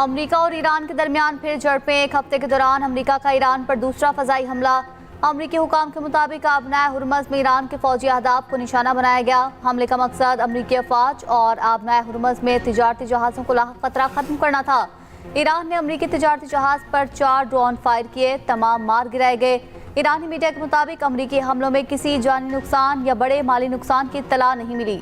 America और Iran के दरमियान फिर झड़पें। एक हफ्ते के दौरान अमेरिका का ईरान पर दूसरा फजाई हमला। अमेरिकी हुकाम के मुताबिक आबनाए हुर्मज़ में ईरान के फौजी अहदाफ को निशाना बनाया गया। हमले का मकसद अमेरिकी अफवाज और आबनाए हुर्मज़ में तिजारती जहाज़ों को लाहिक खतरा खत्म करना था। ईरान ने अमेरिकी तिजारती जहाज़ पर 4 ड्रोन फायर किए, तमाम मार गिराए गए। ईरानी मीडिया के मुताबिक अमेरिकी हमलों में किसी जानी नुकसान या बड़े माली नुकसान की इत्तला नहीं मिली।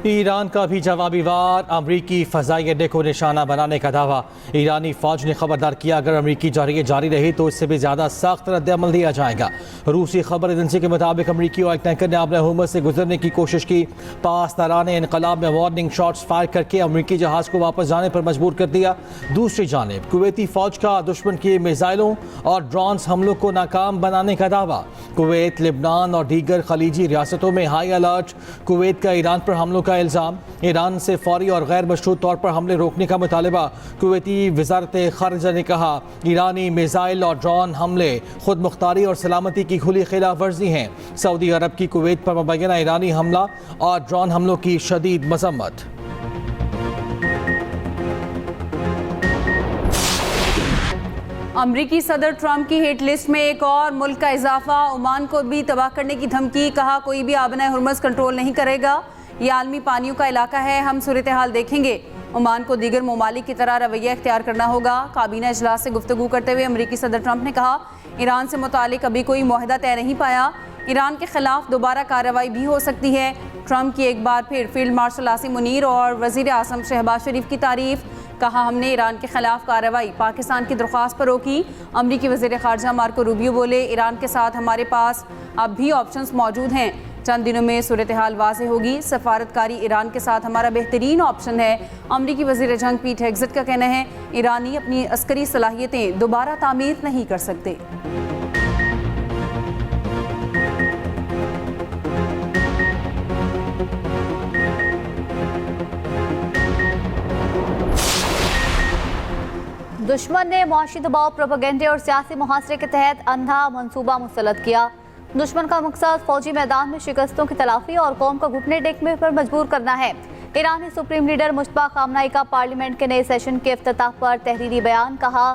ईरान का भी जवाबी वार, अमरीकी फ़ज़ाई अड्डे को निशाना बनाने का दावा। ईरानी फ़ौज ने खबरदार किया, अगर अमरीकी जारी रही तो इससे भी ज़्यादा सख्त रद्दअमल दिया जाएगा। रूसी खबर एजेंसी के मुताबिक अमरीकी ऑयल टैंकर ने आबनाए हुर्मज़ से गुजरने की कोशिश की। पासदारान इनकलाब में वार्निंग शॉट्स फायर करके अमरीकी जहाज़ को वापस जाने पर मजबूर कर दिया। दूसरी जानिब कुवैती फ़ौज का दुश्मन के मिसाइलों और ड्रोन्स हमलों को नाकाम बनाने का दावा। कुवैत, लिबनान और दीगर खलीजी रियासतों में हाई अलर्ट। कुवैत का ईरान पर हमलों का इल्ज़ाम। ईरान से फौरी और गैर मशरूत तौर पर हमले रोकने का मुतालबा। कुवैती वज़ारत ख़ारिजा ने कहा, ईरानी मिसाइल और ड्रोन हमले खुद मुख्तारी और सलामती की खुली खिलाफ वर्जी हैं। सऊदी अरब की कुवैत पर मुबैना ईरानी हमला और ड्रोन हमलों की शदीद मज़म्मत। अमरीकी सदर ट्रंप की हिट लिस्ट में एक और मुल्क का इजाफा। ओमान को भी तबाह करने की धमकी। कहा, कोई भी आबनाए हुर्मज़ कंट्रोल नहीं करेगा, ये आलमी पानियों का इलाका है, हम सूरत हाल देखेंगे। ओमान को दीगर ममालिक की तरह रवैया इख्तियार करना होगा। काबीना इजलास से गुफ्तगू करते हुए अमरीकी सदर ट्रंप ने कहा, ईरान से मुतालिक अभी कोई मुआहदा तय नहीं पाया, ईरान के खिलाफ दोबारा कार्रवाई भी हो सकती है। ट्रंप की एक बार फिर फील्ड मार्शल आसिम मुनीर और वज़ीर आज़म शहबाज शरीफ की तारीफ। कहा, हमने ईरान के खिलाफ कार्रवाई पाकिस्तान की दरख्वास्त पर रोकी। अमरीकी वज़ीर ख़ारजा मार्को रूबियो बोले, ईरान के साथ हमारे पास अब भी ऑप्शंस मौजूद हैं, चंद दिनों में सूरत हाल वाज़ेह होगी। सफारतकारी ईरान के साथ हमारा बेहतरीन ऑप्शन है। अमरीकी वज़ीर जंग पीट हेग्ज़ेट का कहना है, ईरानी अपनी अस्करी सलाहियतें दोबारा तामीर नहीं कर सकते। दुश्मन ने मुआशी दबाव, प्रोपेगेंडे और सियासी मुहासरे के तहत अंधा मंसूबा मुसल्लत किया। दुश्मन का मकसद फौजी मैदान में शिकस्तों की तलाफी और कौम को घुटने टेकने पर मजबूर करना है। ईरानी सुप्रीम लीडर मुश्तबा खामनाई का पार्लियामेंट के नए सेशन के इफ्तिताह पर तहरीरी बयान। कहा,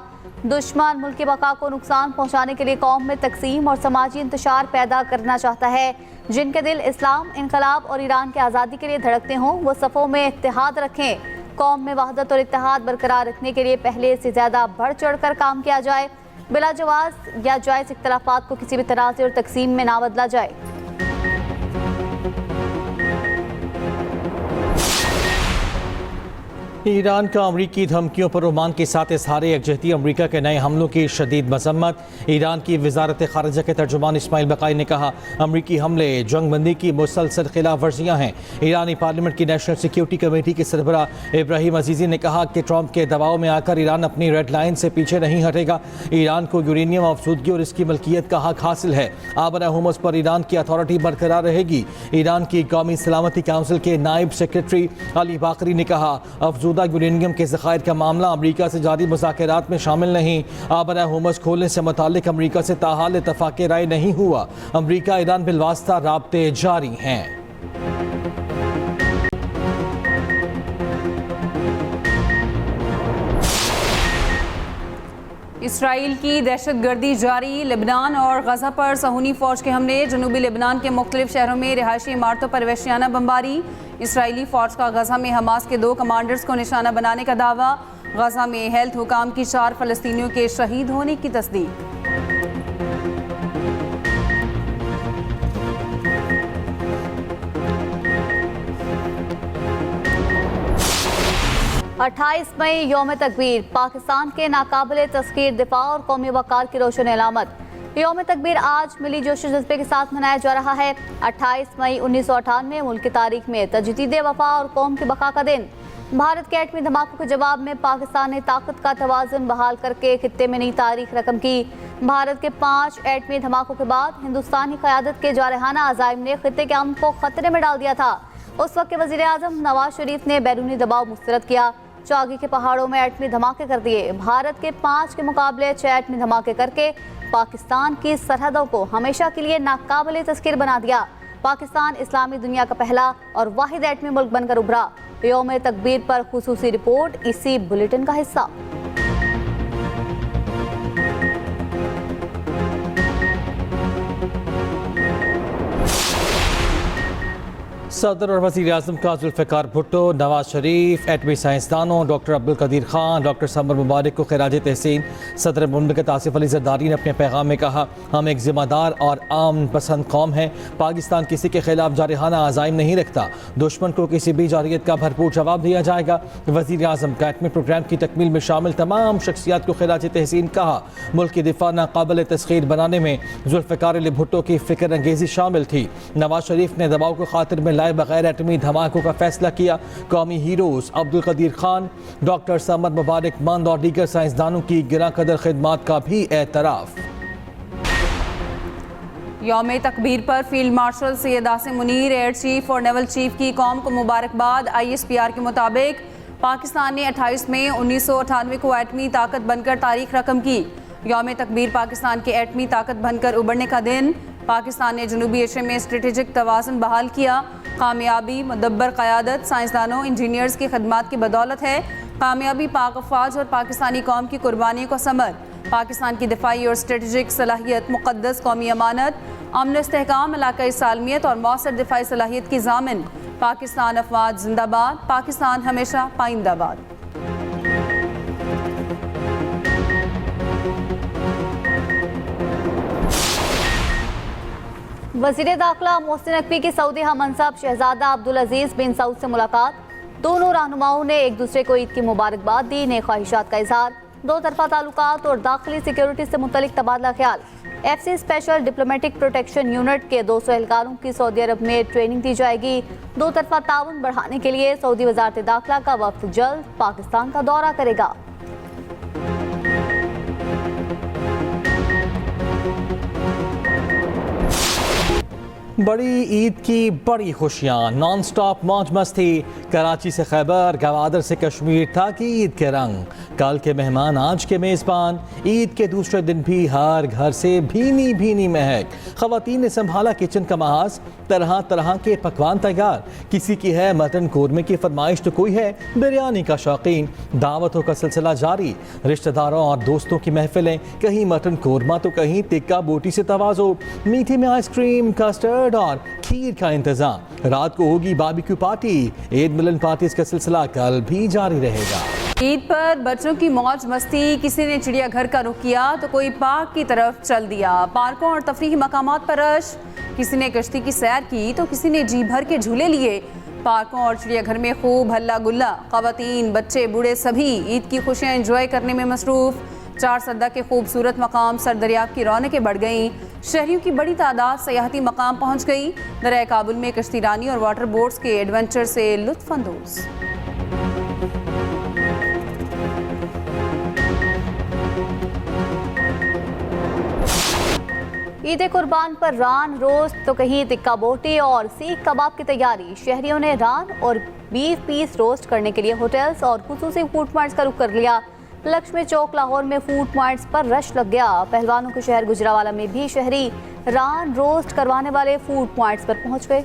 दुश्मन मुल्क की बका को नुकसान पहुँचाने के लिए कौम में तकसीम और समाजी इंतशार पैदा करना चाहता है। जिनके दिल इस्लाम, इनकलाब और ईरान की आज़ादी के लिए धड़कते हों, वो सफ़ों में इत्तेहाद रखें। कौम में वहदत और इत्तेहाद बरकरार रखने के लिए पहले से ज़्यादा बढ़ चढ़ कर काम किया जाए। बिला जवाज़ या जायज़ इख्तलाफात को किसी भी तनाज़ुर और तकसीम में ना बदला जाए। ईरान का अमरीकी धमकियों पर ओमान के साथ इज़हार यकजहती। अमरीका के नए हमलों की शदीद मज़म्मत। ईरान की वज़ारत ख़ारिजा के तर्जुमान इस्माइल बक़ाई ने कहा, अमरीकी हमले जंग बंदी की मुसलसल खिलाफ वर्जियाँ हैं। ईरानी पार्लियामेंट की नेशनल सिक्योरिटी कमेटी के सरबरा इब्राहिम अजीज़ी ने कहा कि ट्रंप के दबाव में आकर ईरान अपनी रेड लाइन से पीछे नहीं हटेगा। ईरान को यूरेनियम अफसूदगी और इसकी मलकियत का हक हासिल है। आबनाए हुर्मज़ पर ईरान की अथॉरिटी बरकरार रहेगी। ईरान की कौमी सलामती काउंसिल के नायब सेक्रेटरी अली बाकरी ने कहा, अफजूदा यूरेनियम के ज़खायर का मामला अमरीका से जारी मुज़ाकरात में शामिल नहीं। आबनाए हुर्मज़ खोलने से मुताल्लिक अमरीका से ताहाल इत्तफ़ाक़ राय नहीं हुआ। अमरीका ईरान बिलवास्ता राब्ते जारी हैं। इसराइल की दहशतगर्दी जारी। लेबनान और गजा पर सहूनी फ़ौज के हमले। जनूबी लेबनान के मुख्तलिफ शहरों में रिहायशी इमारतों पर वहशियाना बमबारी। इसराइली फ़ौज का गजा में हमास के 2 कमांडर्स को निशाना बनाने का दावा। गजा में हेल्थ हुकाम की 4 फ़लस्तीनियों के शहीद होने की तस्दीक। 28 मई यौम तकबीर, पाकिस्तान के नाकाबिले तस्खीर दिफा और कौमी वक़ार की रोशन अलामत। यौम तकबीर आज मिली जोश जज्बे के साथ मनाया जा रहा है। 28 मई 1998 मुल्क की तारीख में तजदीद वफा और कौम की बका का दिन। भारत के एटमी धमाकों के जवाब में पाकिस्तान ने ताकत का तवाज़ुन बहाल करके खित्ते में नई तारीख रकम की। भारत के 5 एटमी धमाकों के बाद हिंदुस्तानी क़यादत के जारहाना अज़ाइम ने खित्ते के अमन को खतरे में डाल दिया था। उस वक्त के वज़ीर आज़म नवाज शरीफ ने बैरूनी दबाव मुस्तरद किया। चागी के पहाड़ों में एटमी धमाके कर दिए। भारत के 5 के मुकाबले 6 एटमी धमाके करके पाकिस्तान की सरहदों को हमेशा के लिए नाकाबिले तस्कीर बना दिया। पाकिस्तान इस्लामी दुनिया का पहला और वाहिद एटमी मुल्क बनकर उभरा। यौम तकबीर पर खुसूसी रिपोर्ट इसी बुलेटिन का हिस्सा। सदर और वज़ीर आज़म का जुल्फ़िकार भुट्टो, नवाज शरीफ, एटमी साइंसदानों डॉक्टर अब्दुल कदीर खान, डॉक्टर समर मुबारक को खिराज तहसीन। सदर मुमलिकत आसिफ अली ज़रदारी ने अपने पैगाम में कहा, हम एक ज़िम्मेदार और आम पसंद कौम हैं। पाकिस्तान किसी के खिलाफ जारहाना अज़ाइम नहीं रखता। दुश्मन को किसी भी जारियत का भरपूर जवाब दिया जाएगा। वज़ीर आज़म का एटमी प्रोग्राम की तकमील में शामिल तमाम शख्सियात को खिराज तहसीन कहा। मुल्क की दिफा नाकाबिल तस्खीर बनाने में जुल्फ़िकार अली भुट्टो की फ़िक्र अंगेज़ी शामिल थी। नवाज शरीफ ने दबाव को खातिर में लाए बगैर एटमी धमाकों का फैसला किया। कौमी heroes Abdul Qadeer Khan, doctor Samar Mubarakmand और दीगर साइंसदानों की गिरा कदर खिदमात का भी एतराफ़। यौम तकबीर पर field marshal Syed Asim Munir, air chief और नेवल चीफ की कौम को मुबारकबाद। ISPR के मुताबिक पाकिस्तान ने 28 मई 1998 को एटमी ताकत बनकर तारीख रकम की। यौम तकबीर पाकिस्तान के एटमी ताकत बनकर उभरने का दिन। पाकिस्तान ने जनूबी एशिया में स्ट्रेटेजिक तवाज़ुन बहाल किया। कामयाबी मुदब्बर क़यादत, साइंसदानों, इंजीनियर्स की खदमात की बदौलत है। कामयाबी पाक अफ़वाज और पाकिस्तानी कौम की कुर्बानियों का समर। पाकिस्तान की दिफाई और स्ट्रेटेजिक सलाहियत मुक़द्दस कौमी अमानत, अमन इस्तेहकाम, इलाक़ाई सालमियत और मौसर दिफाई सलाहियत की ज़ामिन। पाकिस्तान अफ़वाज जिंदाबाद, पाकिस्तान हमेशा पाइंदाबाद। वज़ीर दाखिला मोहसिन नकवी की सऊदी हममंसब शहजादा अब्दुल अजीज़ बिन सऊद से मुलाकात। दोनों रहनुमाओं ने एक दूसरे को ईद की मुबारकबाद दी। नेक ख्वाहिशात का इजहार। दो तरफा ताल्लुकात और दाखिली सिक्योरिटी से मुतल्लिक तबादला ख्याल। FC special diplomatic protection unit के 200 एहलकारों की सऊदी अरब में ट्रेनिंग दी जाएगी। दो तरफा ताउन बढ़ाने के लिए सऊदी वज़ारत दाखिला का वफ्द जल्द पाकिस्तान का दौरा करेगा। बड़ी ईद की बड़ी खुशियाँ, नॉन स्टॉप मौज मस्ती। कराची से खैबर, गवादर से कश्मीर था कि ईद के रंग। कल के मेहमान आज के मेज़बान। ईद के दूसरे दिन भी हर घर से भीनी भीनी महक। ख़वातीन ने संभाला किचन का महाज। तरह तरह के पकवान तैयार। किसी की है मटन कोरमे की फरमाइश तो कोई है बिरयानी का शौकीन। दावतों का सिलसिला जारी। रिश्तेदारों और दोस्तों की महफिलें, कहीं मटन कोरमा तो कहीं टिक्का बोटी से तवाज़ो। मीठे में आइसक्रीम, कस्टर्ड और खीर का इंतजाम। रात को होगी बारबेक्यू पार्टी। ईद मिलन पार्टीज का सिलसिला कल भी जारी रहेगा। ईद पर बच्चों की मौज मस्ती। किसी ने चिड़ियाघर का रुख किया तो कोई पार्क की तरफ चल दिया। पार्कों और तफरीही मकामात पर रश। किसी ने कश्ती की सैर की तो किसी ने जी भर के झूले लिए। पार्कों और चिड़ियाघर में खूब हल्ला गुल्ला। ख़वातीन, बच्चे, बूढ़े सभी ईद की खुशियाँ एंजॉय करने में मसरूफ़। चार सद्दा के खूबसूरत मकाम सर दरियाब की रौनकें बढ़ गईं। शहरियों की बड़ी तादाद सयाहती मकाम पहुँच गई। दरिया काबुल में कश्ती रानी और वाटर बोट्स के एडवेंचर से लुत्फ़ अंदोज़। ईद कुर्बान पर रान रोस्ट तो कहीं टिक्का बोटी और सीख कबाब की तैयारी। शहरियों ने रान और बीफ पीस रोस्ट करने के लिए होटल्स और खुसूसी फूड पॉइंट्स का रुख कर लिया। लक्ष्मी चौक लाहौर में फूड पॉइंट्स पर रश लग गया। पहलवानों के शहर गुजरावाला में भी शहरी रान रोस्ट करवाने वाले फूड पॉइंट्स पर पहुंच गए।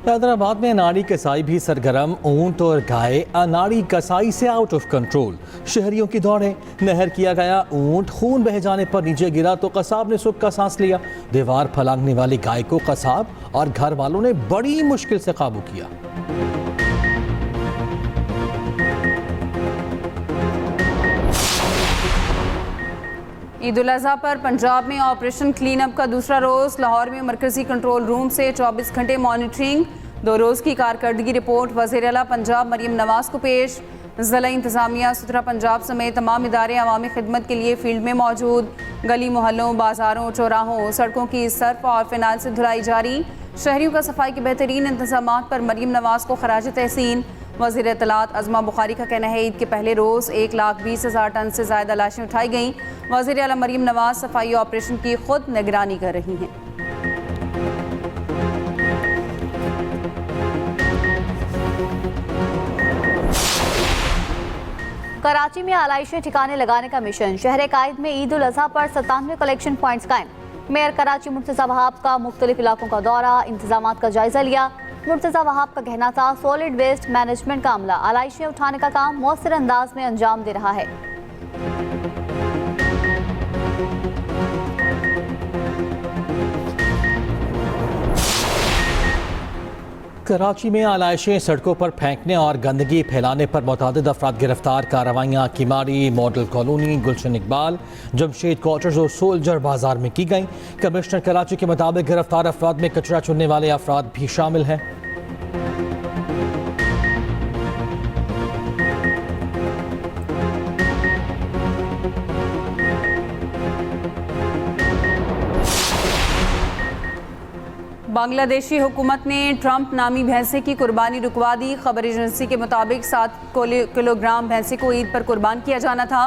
हैदराबाद में अनाड़ी कसाई भी सरगर्म। ऊंट और गाय अनाड़ी कसाई से आउट ऑफ कंट्रोल। शहरियों की दौड़े। नहर किया गया ऊंट। खून बह जाने पर नीचे गिरा तो कसाब ने सुख का सांस लिया। दीवार फलांगने वाली गाय को कसाब और घर वालों ने बड़ी मुश्किल से काबू किया। ईद उल अज़हा पर पंजाब में ऑपरेशन क्लीन अप का दूसरा रोज़। लाहौर में मरकजी कंट्रोल रूम से 24 घंटे मॉनिटरिंग। 2 रोज़ की कारकर्दगी रिपोर्ट वज़ीर आला पंजाब मरियम नवाज को पेश। ज़िला इंतज़ामिया, सुथरा पंजाब समेत तमाम इदारे अवामी खिदमत के लिए फील्ड में मौजूद। गली मोहल्लों, बाजारों, चौराहों, सड़कों की सर्फ और फिनाइल से धुलाई जारी। शहरियों का सफाई के बेहतरीन इंतजामात पर मरियम नवाज को खराज तहसीन। वज़ीर इत्तलात अज़मा बुखारी का कहना है ईद के पहले रोज़ 1,20,000 टन से ज़्यादा लाशें उठाई गईं। वज़ीर आला मरीम नवाज सफाई ऑपरेशन की खुद निगरानी कर रही हैं। कराची में आलाइशें ठिकाने लगाने का मिशन। शहर कायद में ईद उल अज़हा पर 97 कलेक्शन पॉइंट्स कायम। मेयर कराची मुर्तज़ा वहाब का मुख्तलिफ इलाकों का दौरा, इंतजामात का जायजा लिया। मुर्तज़ा वहाब का कहना था सॉलिड वेस्ट मैनेजमेंट का अमला आलाइशें उठाने का काम मौसर अंदाज में अंजाम दे रहा है। कराची में आलाइशें सड़कों पर फेंकने और गंदगी फैलाने पर मुतअद्दिद अफराद गिरफ्तार। कार्रवाइयाँ किमारी, मॉडल कॉलोनी, गुलशन इकबाल, जमशेद क्वार्टर्स और सोल्जर बाजार में की गईं। कमिश्नर कराची के मुताबिक गिरफ्तार अफराद में कचरा चुनने वाले अफराद भी शामिल हैं। बांग्लादेशी हुकूमत ने ट्रंप नामी भैंसे की कुर्बानी रुकवा दी। खबर एजेंसी के मुताबिक 7 किलोग्राम भैंसे को ईद पर कुर्बान किया जाना था।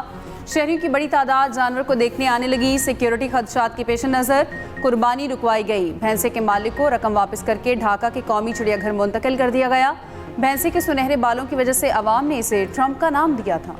शहरियों की बड़ी तादाद जानवर को देखने आने लगी। सिक्योरिटी खदशात के पेश नज़र कुर्बानी रुकवाई गई। भैंसे के मालिक को रकम वापस करके ढाका के कौमी चिड़ियाघर मुंतकिल कर दिया गया। भैंसे के सुनहरे बालों की वजह से अवाम ने इसे ट्रंप का नाम दिया था।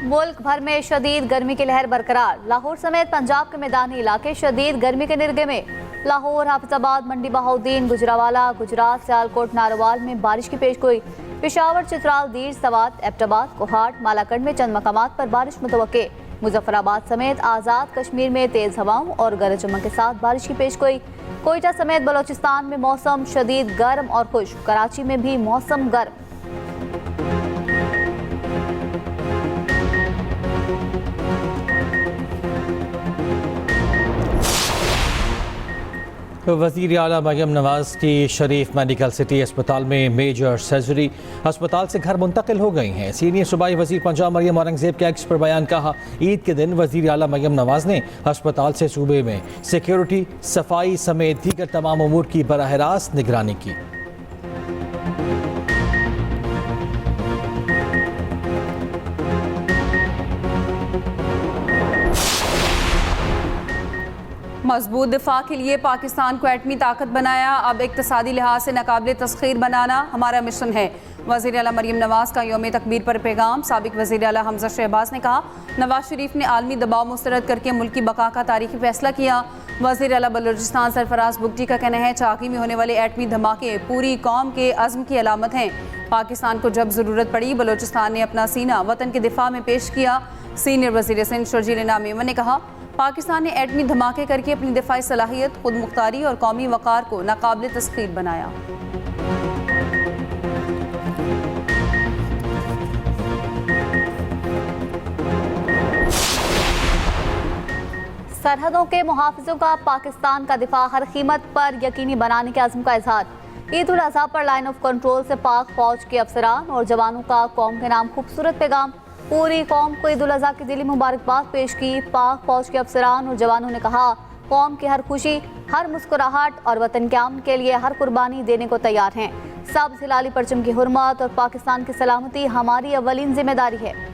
मुल्क भर में शदीद गर्मी की लहर बरकरार। लाहौर समेत पंजाब के मैदानी इलाके शदीद गर्मी के निर्गे में। लाहौर, हाफिजाबाद, मंडी बहाउद्दीन, गुजरावाला, गुजरात, सियालकोट, नारोवाल में बारिश की पेशगोई। पेशावर, चित्राल, दीर, सवात, एबटाबाद, कोहाट, मालाकंड में चंद मकामात पर बारिश मुतवक्के। मुजफ्फराबाद समेत आज़ाद कश्मीर में तेज़ हवाओं और गरज चमक के साथ बारिश की पेशगोई। कोयटा समेत बलोचिस्तान में मौसम शदीद गर्म और खुश्क। कराची में भी मौसम गर्म। वज़ीर आला मरीम नवाज की शरीफ मेडिकल सिटी अस्पताल में मेजर सर्जरी अस्पताल से घर मुंतकिल हो गई हैं। सीनियर सूबाई वज़ीर पंजाब मरीम औरंगज़ेब के एक्स पर बयान कहा, ईद के दिन वज़ीर आला मरीम नवाज ने अस्पताल से सूबे में सिक्योरिटी, सफाई समेत दीगर तमाम उमूर की बराह रास्त निगरानी की। मजबूत दिफा के लिए पाकिस्तान को एटमी ताकत बनाया। अब इक्तिसादी लिहाज से नाकाबिले तस्खीर बनाना हमारा मिशन है। वज़ीर आला मरीम नवाज का यौम तकबीर पर पैगाम। साबिक वज़ीर आला हमजा शहबाज ने कहा, नवाज शरीफ ने आलमी दबाव मुस्तरद करके मुल्क की बका का तारीखी फैसला किया। वज़ीर आला बलूचिस्तान सरफराज बुगटी का कहना है, चाकी में होने वाले एटमी धमाके पूरी कौम के अज़्म की अलामत हैं। पाकिस्तान को जब ज़रूरत पड़ी बलूचिस्तान ने अपना सीना वतन के दिफा में पेश किया। सीनियर वज़ीर सिंध शर्जील इनाम मेमन ने कहा, पाकिस्तान ने एटमी धमाके करके अपनी दिफाई सलाहियत, खुद मुख्तारी और कौमी वक़ार को नाकाबिले तस्खीर बनाया। सरहदों के मुहाफिजों का पाकिस्तान का दिफा हर कीमत पर यकीनी बनाने के अज़्म का इजहार। ईद उल अज़हा पर लाइन ऑफ कंट्रोल से पाक फौज के अफसरान और जवानों का कौम के नाम खूबसूरत पैगाम। पूरी कौम को ईद उल अज़हा की दिली मुबारकबाद पेश की। पाक फौज के अफसरान और जवानों ने कहा, कौम की हर खुशी, हर मुस्कुराहट और वतन के अमन के लिए हर कुर्बानी देने को तैयार हैं। सब्ज़ हिलाली परचम की हुर्मत और पाकिस्तान की सलामती हमारी अव्वलीन जिम्मेदारी है।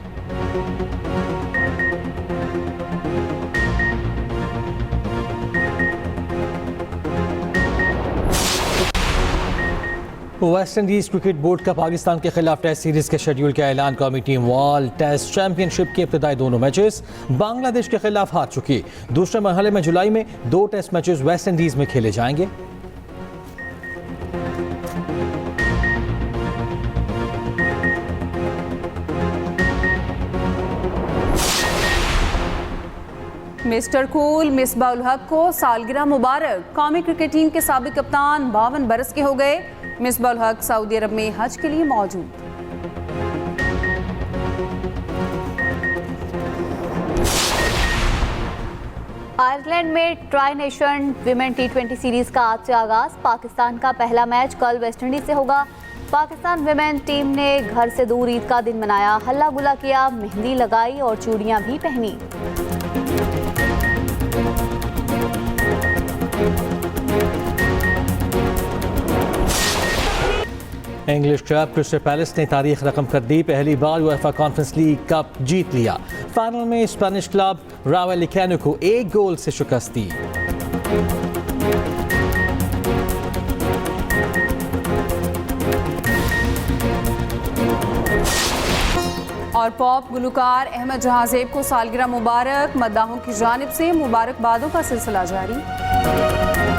वेस्ट इंडीज क्रिकेट बोर्ड का पाकिस्तान के खिलाफ टेस्ट सीरीज के शेड्यूल का ऐलान। कौमी टीम वर्ल्ड टेस्ट चैंपियनशिप के इब्तदाई दोनों मैचेस बांग्लादेश के खिलाफ हार चुकी। दूसरे मरहले में जुलाई में 2 टेस्ट मैचेस वेस्ट इंडीज में खेले जाएंगे। मिस्टर कूल मिसबाह उल हक को सालगिरह मुबारक। कौमी क्रिकेट टीम के साबिक कप्तान 52 बरस के हो गए। मिसबाह उल हक सऊदी अरब में हज के लिए मौजूद। आयरलैंड में tri nation women T20 series का आज से आगाज। पाकिस्तान का पहला मैच कल वेस्टइंडीज से होगा। पाकिस्तान विमेन टीम ने घर से दूर ईद का दिन मनाया, हल्ला गुल्ला किया, मेहंदी लगाई और चूड़ियां भी पहनी। इंग्लिश क्लब क्रिस्टल पैलेस ने तारीख रकम कर दी, पहली बार यूएफए कॉन्फ्रेंस लीग कप जीत लिया। फाइनल में स्पेनिश क्लब रायो वैलेकानो को 1 गोल से शिकस्त दी। और पॉप गुलकार अहमद जहांजेब को सालगिरह मुबारक, मद्दाहों की जानिब से मुबारकबादों का सिलसिला जारी।